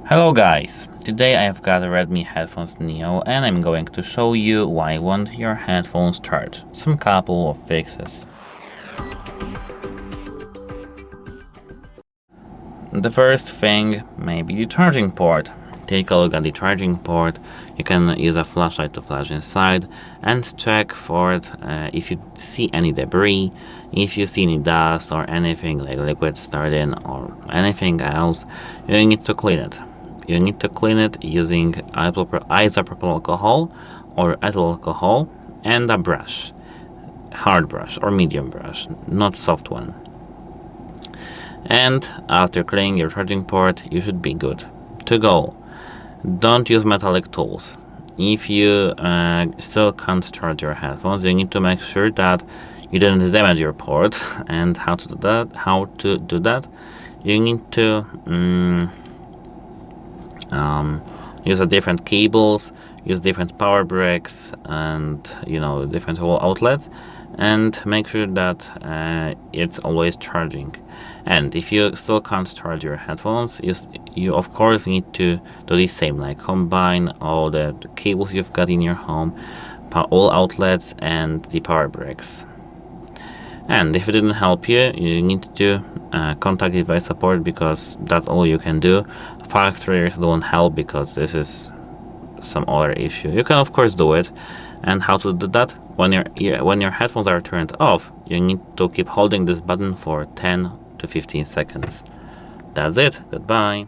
Hello guys, today I've got a REDMI Headphones Neo and I'm going to show you why won't your headphones charge. Some couple of fixes. The first thing may be the charging port. Take a look at the charging port. You can use a flashlight to flash inside and check for it if you see any debris, if you see any dust or anything like liquid starting or anything else. You need to clean it. You need to clean it using isopropyl alcohol or ethyl alcohol and a brush, hard brush or medium brush, not soft one. And after cleaning your charging port, you should be good to go. Don't use metallic tools. If you still can't charge your headphones, you need to make sure that you didn't damage your port. And how to do that? You need to use different cables, use different power bricks, and different wall outlets, and make sure that it's always charging. And if you still can't charge your headphones, you of course need to do the same, like combine all the cables you've got in your home, all outlets and the power bricks. And if it didn't help you, you need to contact device support, because that's all you can do. Factories don't help because this is some other issue. You can of course do it. And how to do that? When your headphones are turned off, you need to keep holding this button for 10 to 15 seconds. That's it. Goodbye.